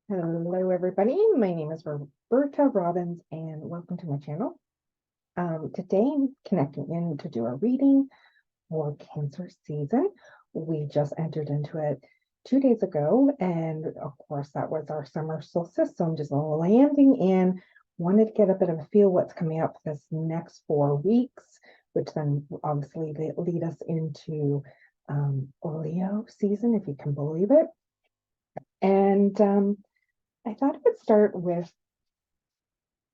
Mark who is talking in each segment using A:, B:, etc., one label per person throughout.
A: Hello, everybody. My name is Roberta Robbins, and welcome to my channel. Today, I'm connecting in to do a reading for Cancer season. We just entered into it 2 days ago, and of course, that was our summer solstice. So I'm just landing in, wanted to get a bit of a feel what's coming up this next 4 weeks, which then obviously lead us into Leo season, if you can believe it. And I thought I would start with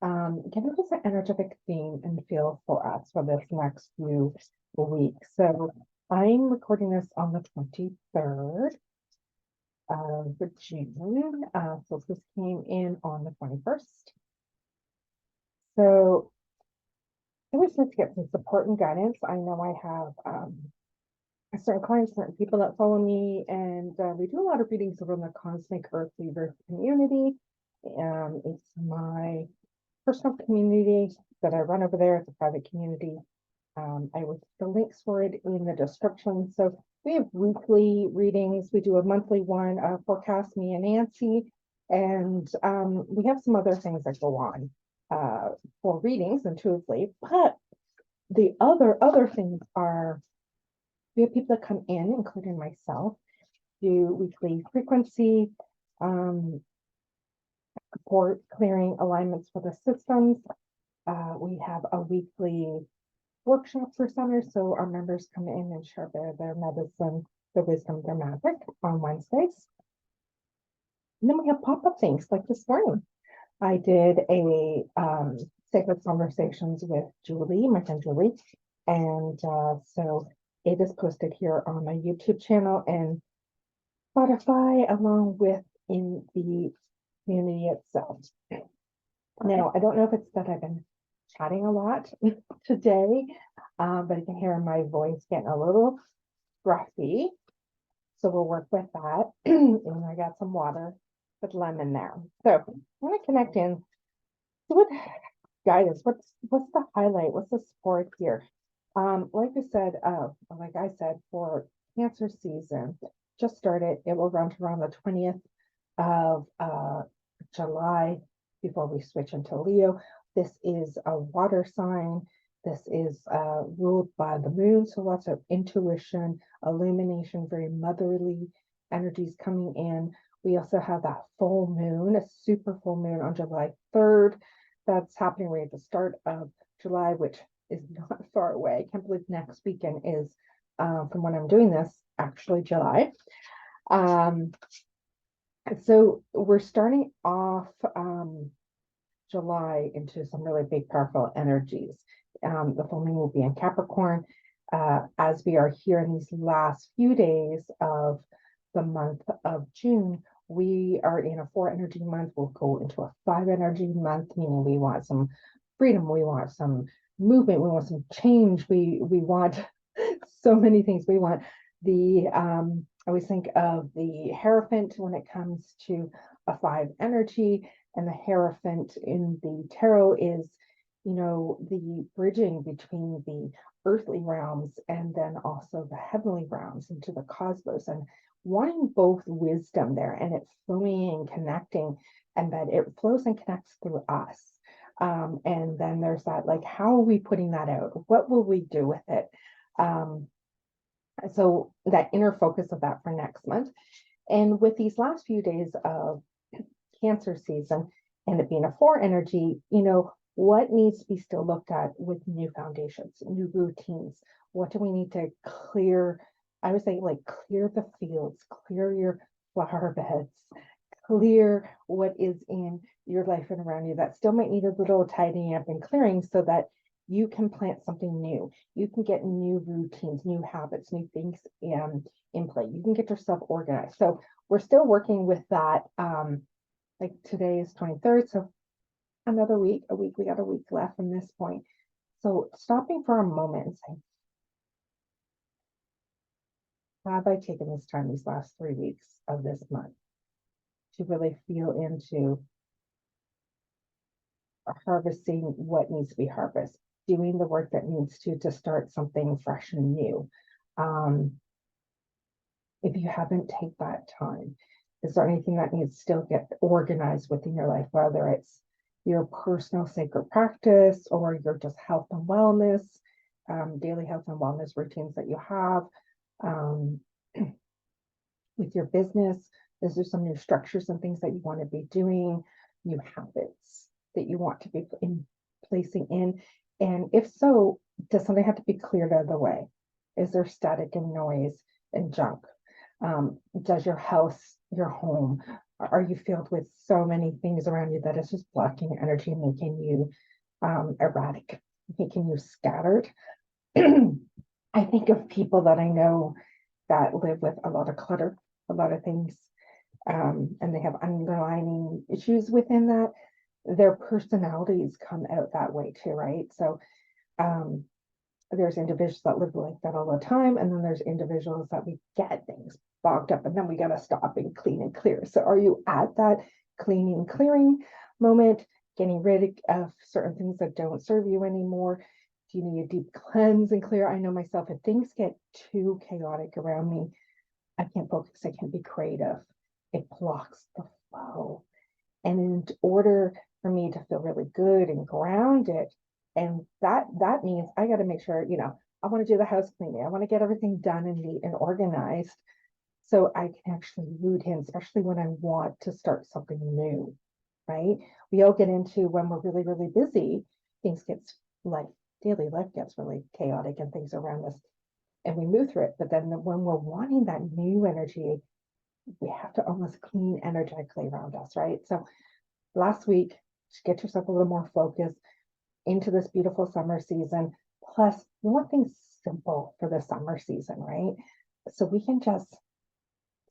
A: giving us an energetic theme and feel for us for this next few weeks. So I'm recording this on the 23rd of June. So this came in on the 21st. So I always like to get some support and guidance. I know I have certain clients, certain people that follow me, and we do a lot of readings around the cosmic earthly birth community. It's my personal community that I run over there. It's a private community. I will put the links for it in the description. So we have weekly readings. We do a monthly one, forecast me and Nancy, and we have some other things that go on for readings intuitively. But the other things are we have people that come in, including myself, do weekly frequency support, clearing alignments for the systems. We have a weekly workshop for centers, so our members come in and share their medicine, their wisdom, their magic on Wednesdays. And then we have pop-up things like this morning. I did a sacred conversations with Julie, my friend Julie, and so it is posted here on my YouTube channel and Spotify, along with in the community itself. Now, I don't know if it's that I've been chatting a lot today, but I can hear my voice getting a little scruffy. So we'll work with that. And I got some water with lemon there. So I want to connect in. So what guidance? What's the highlight? What's the support here? Like I said, for Cancer season, just started. It will run to around the 20th of July before we switch into Leo. This is a water sign. This is ruled by the moon, so lots of intuition, illumination, very motherly energies coming in. We also have that full moon, a super full moon on July 3rd. That's happening right at the start of July, which is not far away. I can't believe next weekend is, from when I'm doing this, actually July. So we're starting off July into some really big, powerful energies. The full moon will be in Capricorn as we are here in these last few days of the month of June. We are in a 4 energy month. We'll go into a 5 energy month, meaning we want some freedom, we want some movement, we want some change, we want so many things. We want the I always think of the Hierophant when it comes to a 5 energy, and the Hierophant in the tarot is, the bridging between the earthly realms and then also the heavenly realms into the cosmos, and wanting both wisdom there, and it flowing and connecting, and that it flows and connects through us. And then there's that, like, how are we putting that out? What will we do with it? So that inner focus of that for next month. And with these last few days of Cancer season and it being a 4 energy, what needs to be still looked at with new foundations, new routines? What do we need to clear? I would say, like, clear the fields, clear your flower beds, clear what is in your life and around you that still might need a little tidying up and clearing, so that you can plant something new. You can get new routines, new habits, new things in play. You can get yourself organized. So we're still working with that. Like today is 23rd, so another week, we got a week left from this point. So stopping for a moment and saying, have I taken this time these last 3 weeks of this month to really feel into harvesting what needs to be harvested, doing the work that needs to start something fresh and new? If you haven't, take that time. Is there anything that needs to still get organized within your life, whether it's your personal sacred practice or your just health and wellness, daily health and wellness routines that you have with your business? Is there some new structures and things that you want to be doing, new habits that you want to be placing in? And if so, does something have to be cleared out of the way? Is there static and noise and junk? Does your house, your home, are you filled with so many things around you that it's just blocking energy, making you erratic, making you scattered? I think of people that I know that live with a lot of clutter, a lot of things, and they have underlying issues within that. Their personalities come out that way too, right? So there's individuals that live like that all the time, and then there's individuals that we get things bogged up and then we got to stop and clean and clear. So are you at that cleaning, clearing moment, getting rid of certain things that don't serve you anymore? Do you need a deep cleanse and clear? I know myself, if things get too chaotic around me, I can't focus, I can't be creative. It blocks the flow. And in order for me to feel really good and grounded, and that means I got to make sure, I want to do the house cleaning. I want to get everything done and neat and organized so I can actually root in, especially when I want to start something new, right? We all get into, when we're really, really busy, things get like daily life gets really chaotic and things around us, and we move through it. But then when we're wanting that new energy, we have to almost clean energetically around us, right? So last week, just get yourself a little more focused into this beautiful summer season. Plus, we want things simple for the summer season, right? So we can just,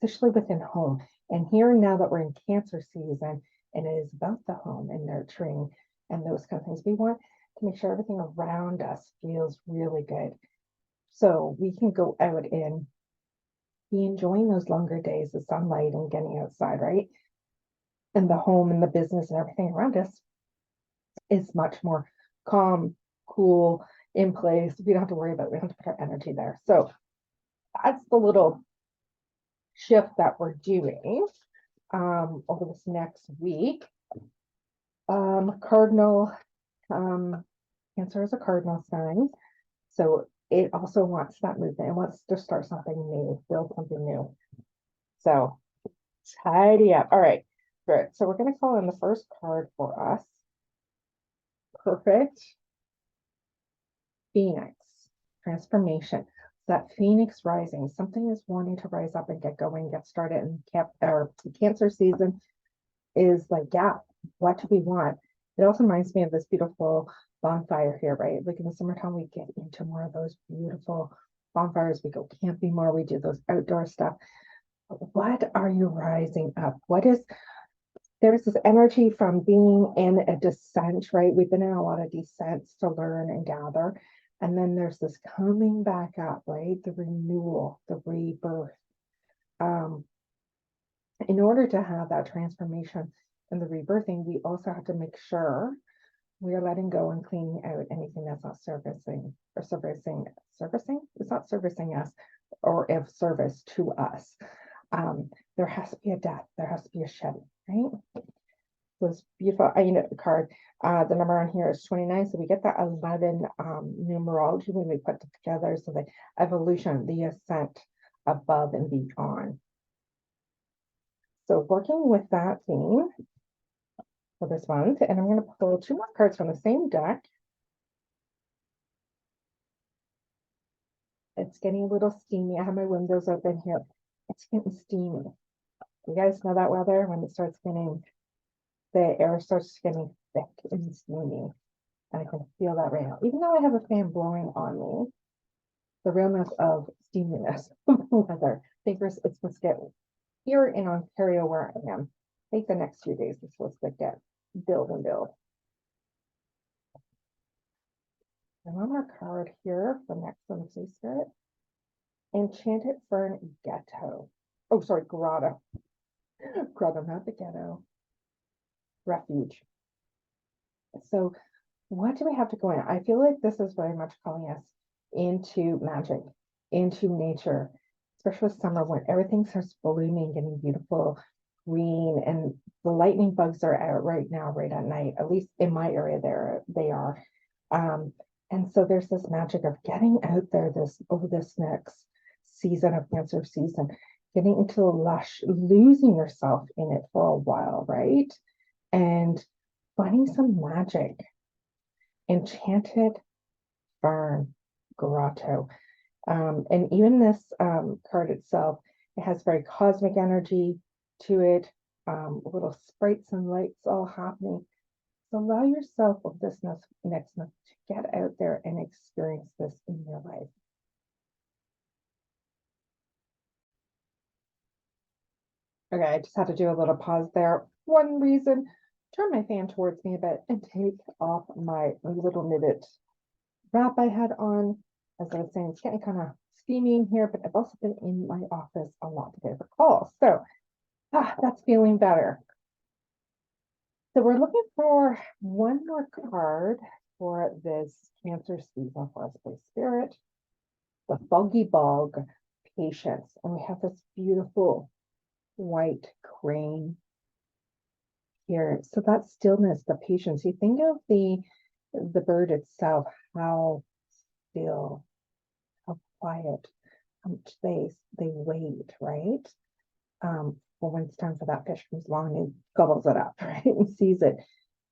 A: especially within home, and here now that we're in Cancer season, and it is about the home and nurturing and those kind of things, we want to make sure everything around us feels really good. So we can go out and be enjoying those longer days of sunlight and getting outside, right? And the home and the business and everything around us is much more calm, cool, in place. We don't have to worry about it. We don't have to put our energy there. So that's the little shift that we're doing over this next week. Cardinal, Cancer is a cardinal sign. So it also wants that movement. It wants to start something new, build something new. So tidy up. All right, good. So we're going to call in the first card for us. Perfect. Phoenix, transformation. That Phoenix rising, something is wanting to rise up and get going, get started. And Cancer season is like, yeah, what do we want? It also reminds me of this beautiful bonfire here, right? Like in the summertime, we get into more of those beautiful bonfires. We go camping more. We do those outdoor stuff. What are you rising up? There's this energy from being in a descent, right? We've been in a lot of descents to learn and gather. And then there's this coming back up, right? The renewal, the rebirth. In order to have that transformation and the rebirthing, we also have to make sure we are letting go and cleaning out anything that's not servicing or servicing. It's not servicing us or of service to us. There has to be a death. There has to be a shedding, right? So it's beautiful. Card. The number on here is 29. So we get that 11 numerology when we put it together. So the evolution, the ascent above and beyond. So working with that theme for this month, and I'm going to pull 2 more cards from the same deck. It's getting a little steamy. I have my windows open here. It's getting steamy. You guys know that weather when it starts getting, the air starts getting thick and steamy. And I can feel that right now. Even though I have a fan blowing on me, the realness of steaminess of the weather. I think it's supposed to get here in Ontario where I am. I think the next few days it's supposed to get build and build. And one more card here for next one, Sea Spirit. Enchanted Fern Ghetto. Oh, sorry, Grotto. Grotto, not the ghetto. Refuge. So what do we have to go in? I feel like this is very much calling us into magic, into nature, especially with summer when everything starts blooming, getting beautiful, green, and the lightning bugs are out right now, right at night, at least in my area they are. Um, and so there's this magic of getting out there over this next season of Cancer season, getting into the lush, losing yourself in it for a while, right? And finding some magic. Enchanted Barn Grotto. And even this card itself, it has very cosmic energy to it, little sprites and lights all happening. So allow yourself of this next month to get out there and experience this in your life. Okay, I just had to do a little pause there. One reason, turn my fan towards me a bit and take off my little knitted wrap I had on. As I was saying, it's getting kind of steamy in here, but I've also been in my office a lot today for calls. So that's feeling better. So we're looking for one more card for this Cancer season for us, by Spirit, the Foggy Bog Patience. And we have this beautiful white crane here. So that stillness, the patience. You think of the bird itself, how still, how quiet, they wait, right? Well, when it's time for that fish comes along and gobbles it up, right? And sees it.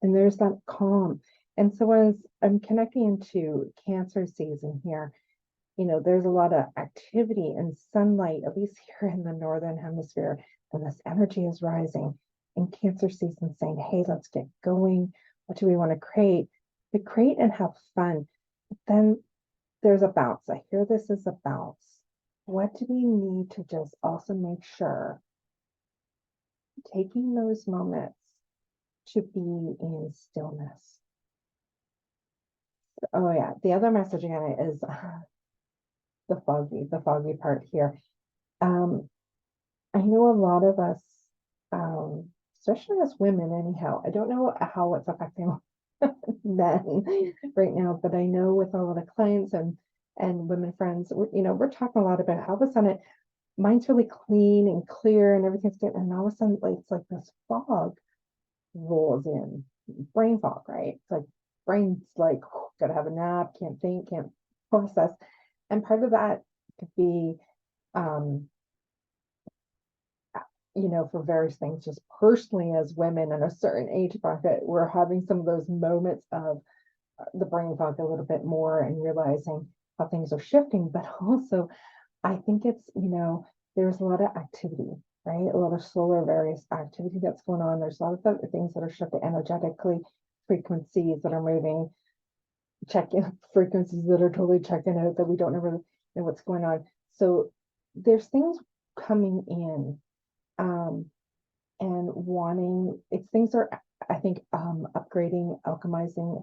A: And there's that calm. And so as I'm connecting into Cancer season here, there's a lot of activity and sunlight, at least here in the Northern Hemisphere, and this energy is rising. And Cancer season saying, hey, let's get going. What do we want to create? To create and have fun. But then there's a bounce. I hear this as a bounce. What do we need to just also make sure taking those moments to be in stillness? Oh yeah, the other message again is the foggy part here. I know a lot of us, especially as women anyhow, I don't know how it's affecting men right now, but I know with a lot of clients and women friends, we're talking a lot about how all of a sudden mine's really clean and clear and everything's good, and all of a sudden it's like this fog rolls in, brain fog, right? It's like brain's like, gotta have a nap, can't think, can't process. And part of that could be, for various things, just personally as women in a certain age bracket, we're having some of those moments of the brain fog a little bit more and realizing how things are shifting. But also, I think it's, there's a lot of activity, right? A lot of solar various activity that's going on. There's a lot of things that are shifting energetically, frequencies that are moving, frequencies that are totally checking out that we don't really know what's going on. So there's things coming in, and things are, I think, upgrading, alchemizing,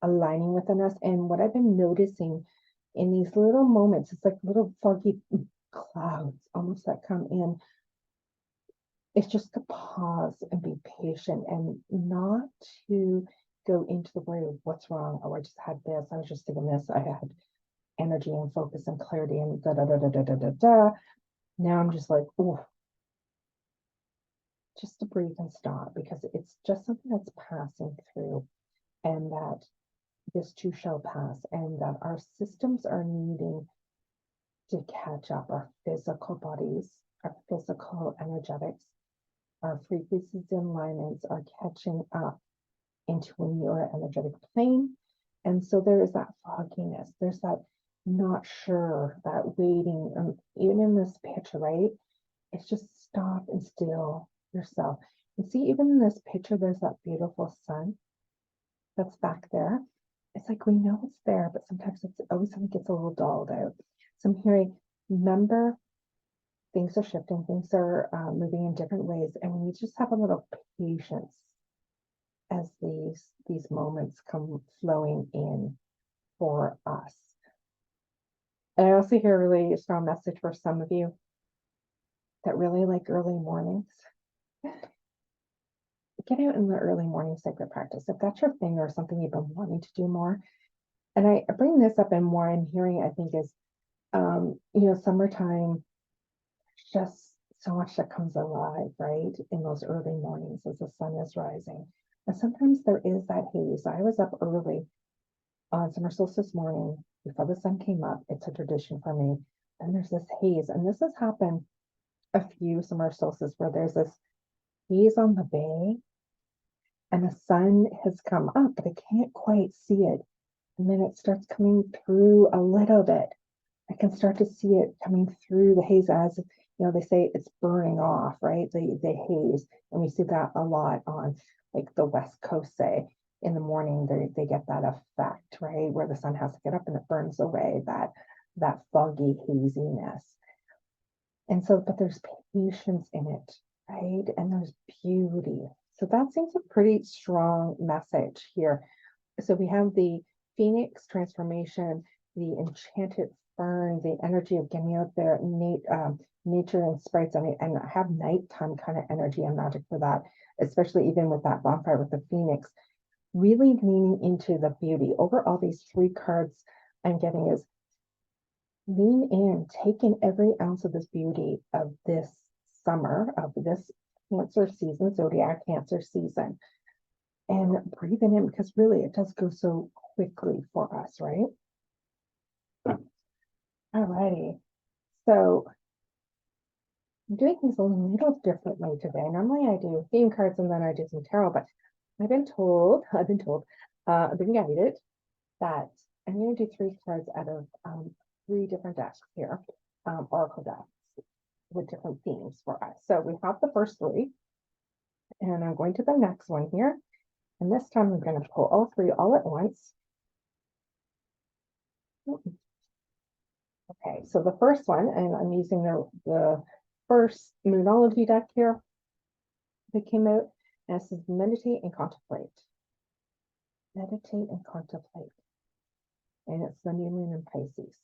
A: aligning within us. And what I've been noticing in these little moments, it's like little foggy clouds almost that come in. It's just to pause and be patient and not to go into the way of what's wrong. Oh, I just had this. I was just thinking this. I had energy and focus and clarity and da da da da da da da da. Now I'm just like, oh, just to breathe and stop, because it's just something that's passing through, and that this too shall pass, and that our systems are needing to catch up. Our physical bodies, our physical energetics, our frequencies and alignments are catching up into a newer energetic plane. And so there is that fogginess, there's that not sure, that waiting, even in this picture, right? It's just stop and still yourself. And see, even in this picture, there's that beautiful sun that's back there. It's like we know it's there, but sometimes it's always something gets a little dulled out. So I'm hearing, remember, things are shifting, things are moving in different ways, and we just have a little patience as these moments come flowing in for us. And I also hear a really strong message for some of you that really like early mornings. Get out in the early morning sacred practice. If that's your thing or something you've been wanting to do more. And I bring this up, and more I'm hearing, I think, is, summertime, just so much that comes alive, right, in those early mornings as the sun is rising. And sometimes there is that haze. I was up early on summer solstice morning before the sun came up. It's a tradition for me. And there's this haze, and this has happened a few summer solstices where there's this haze on the bay and the sun has come up, but I can't quite see it. And then it starts coming through a little bit. I can start to see it coming through the haze as, they say it's burning off, right? The haze. And we see that a lot on like the West Coast, say in the morning, they get that effect, right? Where the sun has to get up and it burns away that foggy haziness. And so, but there's patience in it, right? And there's beauty. So that seems a pretty strong message here. So we have the Phoenix transformation, the enchanted fern, the energy of getting out there, nature and sprites, and I have nighttime kind of energy and magic for that, especially even with that bonfire with the Phoenix, really leaning into the beauty. Over all these 3 cards I'm getting is lean in, take in every ounce of this beauty of this summer, of this Cancer season, zodiac Cancer season, and breathe it in, because really it does go so quickly for us, right? Alrighty, so I'm doing things a little differently today. Normally I do theme cards and then I do some tarot, but I've been guided that I'm going to do 3 cards out of 3 different decks here, oracle decks with different themes for us. So we have the first 3, and I'm going to the next one here. And this time I'm going to pull all 3 all at once. Okay, so the first one, and I'm using the first Moonology deck here that came out, and it says meditate and contemplate. Meditate and contemplate. And it's the new moon in Pisces.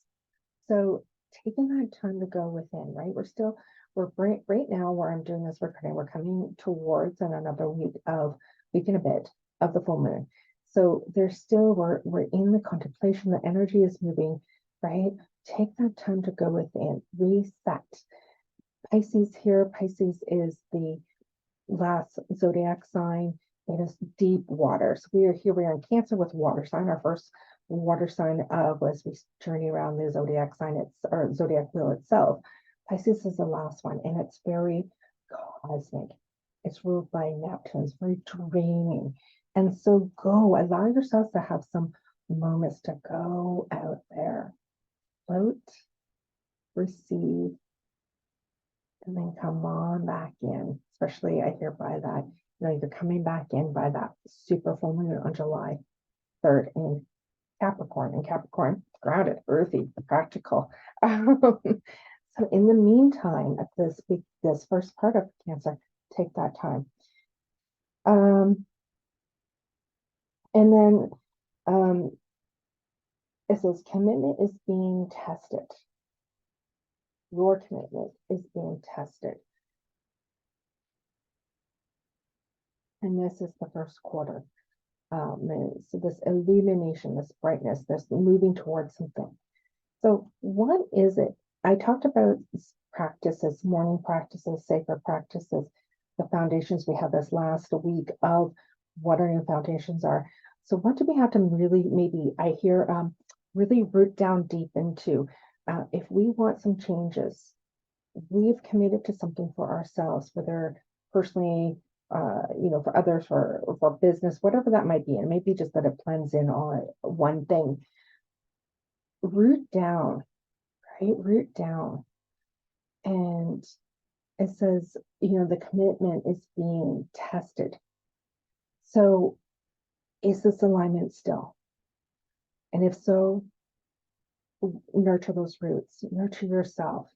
A: So taking that time to go within, right? We're right now where I'm doing this recording, we're coming towards another week and a bit of the full moon. So there's still, we're in the contemplation, the energy is moving, right? Take that time to go within, reset. Pisces here, Pisces is the last zodiac sign. It is deep water. So we are in Cancer with water sign. Our first water sign as we journey around the zodiac sign, or zodiac wheel itself. Pisces is the last one, and it's very cosmic. It's ruled by Neptune. It's very draining. And so allow yourselves to have some moments to go out there, float, receive, and then come on back in. Especially I hear by that, you're coming back in by that super full moon on July 3rd in Capricorn. And Capricorn, grounded, earthy, practical. So in the meantime, at this first part of Cancer, take that time. And then it says commitment is being tested. Your commitment is being tested. And this is the first quarter moon. So this illumination, this brightness, this moving towards something. So what is it? I talked about practices, morning practices, sacred practices, the foundations we had this last week of what our new foundations are. So what do we have to really, maybe I hear, really root down deep into? If we want some changes, we've committed to something for ourselves, whether personally, for others, for business, whatever that might be. And maybe just that it blends in on one thing. Root down, right? Root down. And it says, the commitment is being tested. So is this alignment still? And if so, nurture those roots, nurture yourself.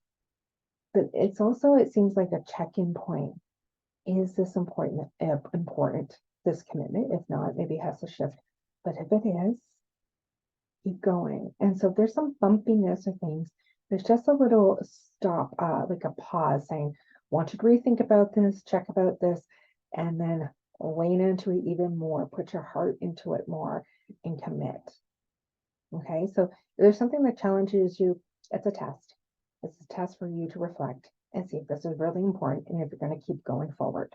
A: But it's also, it seems like a check-in point. Is this important, this commitment? If not, maybe it has to shift. But if it is, keep going. And so if there's some bumpiness or things, there's just a little stop, like a pause saying, want you to rethink about this, check about this, and then lean into it even more, put your heart into it more and commit. Okay, so if there's something that challenges you, it's a test. It's a test for you to reflect and see if this is really important and if you're going to keep going forward.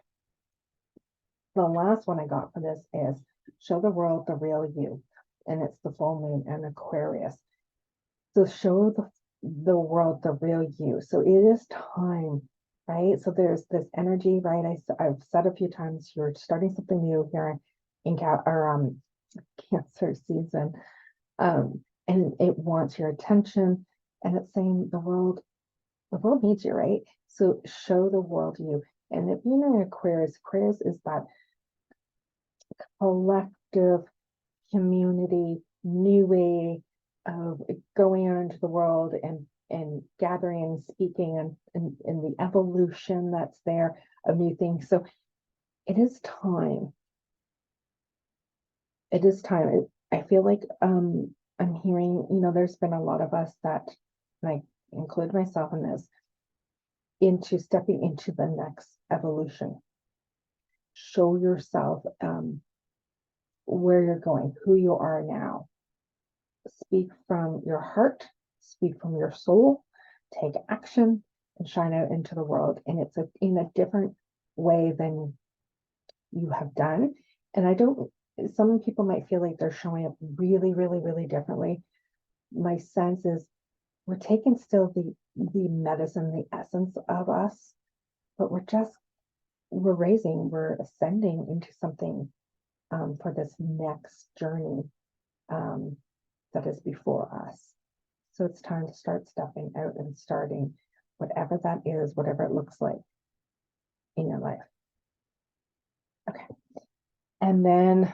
A: The last one I got for this is show the world the real you, and it's the full moon and Aquarius. So show the world the real you. So it is time, right? So there's this energy, right? I've said a few times you're starting something new here in Cancer season, and it wants your attention, and it's saying the world needs you, right? So show the world you. And if you know Aquarius is that collective community, new way of going out into the world and gathering and speaking and the evolution that's there of new things. So it is time. It is time. I feel like I'm hearing, there's been a lot of us that, and I include myself in this, into stepping into the next evolution. Show yourself where you're going, who you are now. Speak from your heart, speak from your soul, take action, and shine out into the world. And it's in a different way than you have done. And some people might feel like they're showing up really, really, really differently. My sense is we're taking still the medicine, the essence of us, but we're ascending into something for this next journey that is before us. So it's time to start stepping out and starting whatever that is, whatever it looks like in your life. Okay. And then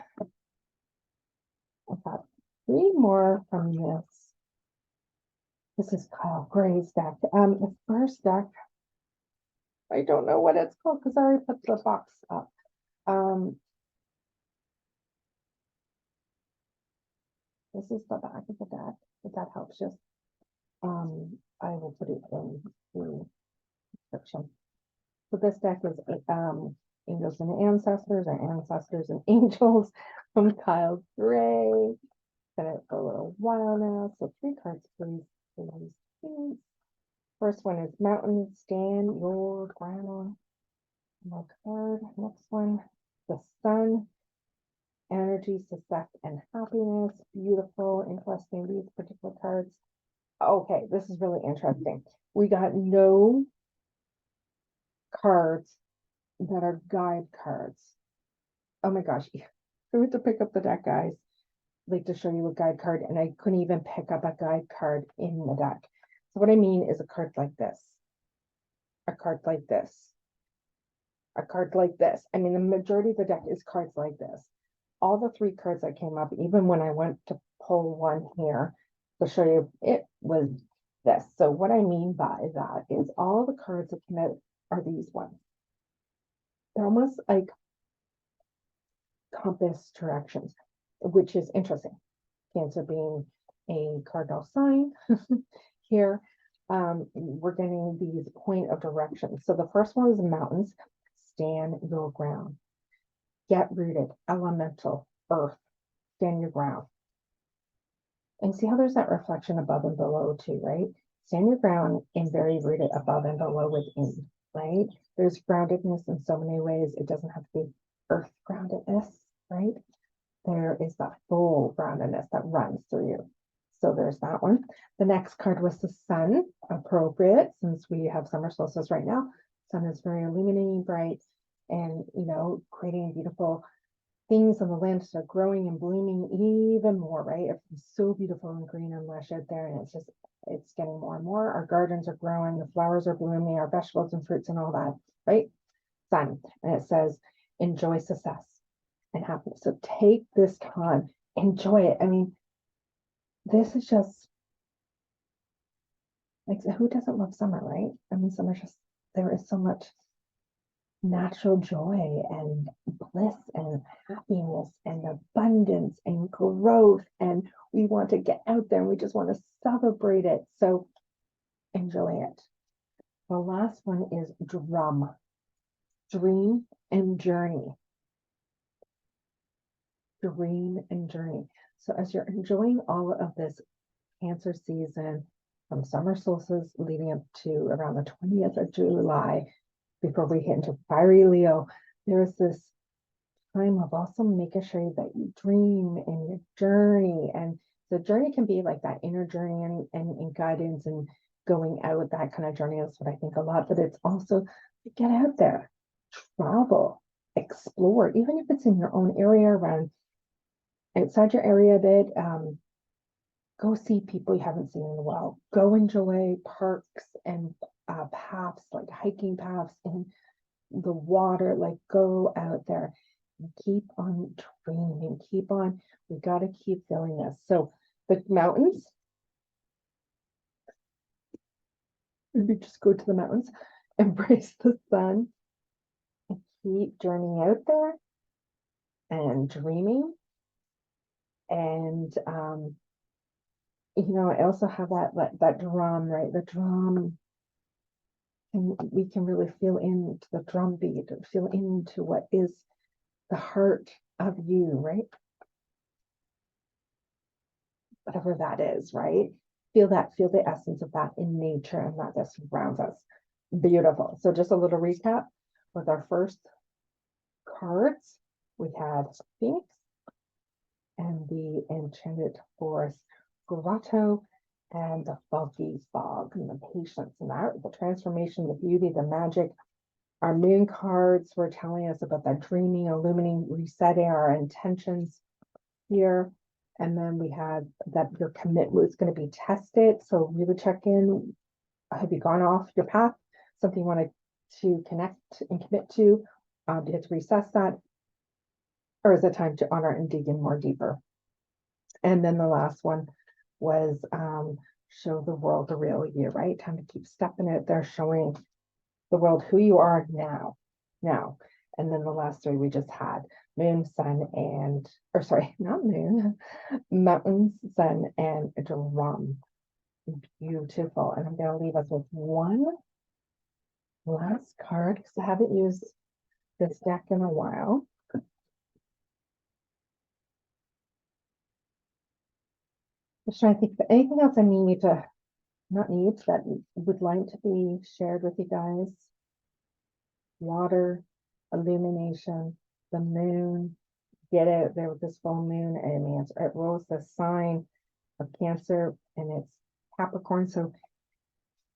A: I've got 3 more from this. This is Kyle Gray's deck. The first deck, I don't know what it's called because I already put the box up. This is the back of the deck, if that helps you. I will put it in the description. So this deck is Angels and Ancestors, or Ancestors and Angels from Kyle Gray. Been it for a little while now. So 3 cards, please. First one is Mountain, Stand Your Ground. More card. Next one, the Sun, Energy, Success, and Happiness. Beautiful, interesting, these particular cards. Okay, this is really interesting. We got no cards that are guide cards. Oh my gosh, I went to pick up the deck, guys, like to show you a guide card, and I couldn't even pick up a guide card in the deck. So what I mean is a card like this, a card like this, a card like this. I mean, the majority of the deck is cards like this. All the 3 cards that came up, even when I went to pull one here to show you, it was this. So what I mean by that is all the cards that came out are these ones. They're almost like compass directions, which is interesting. Cancer being a cardinal sign here, we're getting these point of direction. So the first one is mountains. Stand your ground. Get rooted. Elemental. Earth. Stand your ground. And see how there's that reflection above and below too, right? Stand your ground and very rooted above and below within, right? There's groundedness in so many ways. It doesn't have to be earth groundedness, right? There is that full groundedness that runs through you. So there's that one. The next card was the Sun, appropriate since we have summer solstice right now. Sun is very illuminating, bright, and creating beautiful things on the land start growing and blooming even more, right? It's so beautiful and green and lush out there, and it's getting more and more. Our gardens are growing, the flowers are blooming, our vegetables and fruits and all that, right? Sun. And it says, enjoy success and happiness. So take this time, enjoy it. I mean, this is just like, who doesn't love summer, right? I mean, there is so much natural joy and bliss and happiness and abundance and growth, and we want to get out there and we just want to celebrate it. So enjoy it. The last one is drum, dream and journey. Dream and journey. So as you're enjoying all of this Cancer season, from summer solstice leading up to around the 20th of July, before we hit into fiery Leo, there's this time of also making sure that you dream in your journey. And the journey can be like that inner journey and guidance and going out, that kind of journey. That's what I think a lot, but it's also to get out there, travel, explore, even if it's in your own area, around outside your area a bit. Go see people you haven't seen in a while. Go enjoy parks and paths, like hiking paths in the water. Like, go out there and keep on dreaming. Keep on. We got to keep feeling this. So the mountains, maybe just go to the mountains, embrace the sun, and keep journeying out there and dreaming. And I also have that drum, right? The drum, and we can really feel into the drum beat, feel into what is the heart of you, right? Whatever that is, right? Feel the essence of that in nature and that surrounds us. Beautiful. So just a little recap with our first cards. We had Phoenix and the Enchanted Forest Grotto and the Foggy Fog and the patience and that, the transformation, the beauty, the magic. Our moon cards were telling us about that dreaming, illuminating, resetting our intentions here. And then we had that your commitment was going to be tested. So really check in. Have you gone off your path? Something you wanted to connect and commit to? Do you have to reassess that? Or is it time to honor and dig in more deeper? And then the last one was show the world the real you, right? Time to keep stepping out there, showing the world who you are now. And then the last three we just had moon, sun, not moon, mountains, sun, and drum. Beautiful. And I'm going to leave us with one last card because I haven't used this deck in a while. Just trying to think of anything else that would like to be shared with you guys. Water, illumination, the moon, get out there with this full moon. I mean, it rules the sign of Cancer and it's Capricorn. So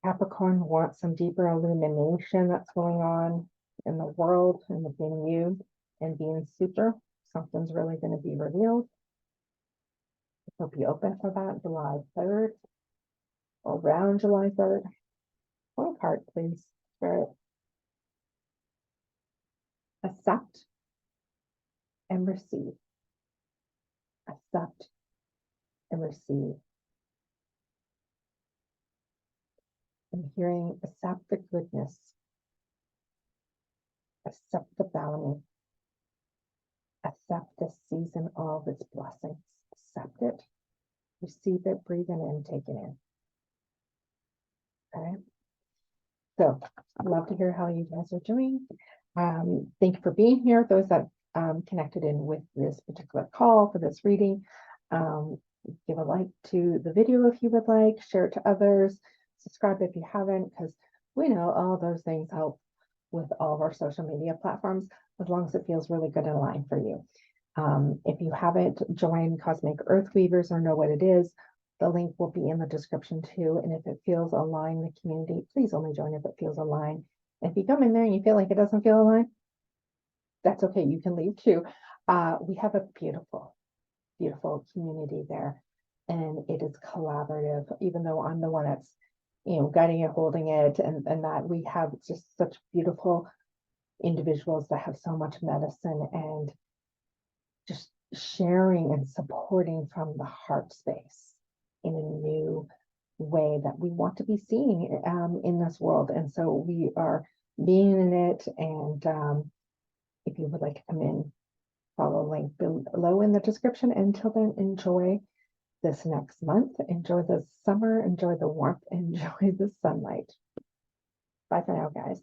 A: Capricorn wants some deeper illumination that's going on in the world and within you and being super. Something's really going to be revealed. Hope you open for that July 3rd or around July 3rd. One card, please, Spirit. Accept and receive. Accept and receive. I'm hearing accept the goodness. Accept the bounty. Accept this season, all of its blessings. Accept it. Receive it, breathe in and take it in. Okay. So I'd love to hear how you guys are doing. Thank you for being here. Those that connected in with this particular call for this reading, give a like to the video if you would like, share it to others, subscribe if you haven't, because we know all those things help with all of our social media platforms, as long as it feels really good and aligned for you. If you haven't joined Cosmic Earth Weavers or know what it is, the link will be in the description too. And if it feels aligned with the community, please only join if it feels aligned. If you come in there and you feel like it doesn't feel aligned, that's okay. You can leave too. We have a beautiful, beautiful community there. And it is collaborative, even though I'm the one that's, guiding it, holding it, and that we have just such beautiful individuals that have so much medicine and just sharing and supporting from the heart space in a new way that we want to be seen in this world. And so we are being in it. And if you would like to come in, follow the link below in the description. Until then, enjoy this next month. Enjoy the summer, enjoy the warmth, enjoy the sunlight. Bye for now, guys.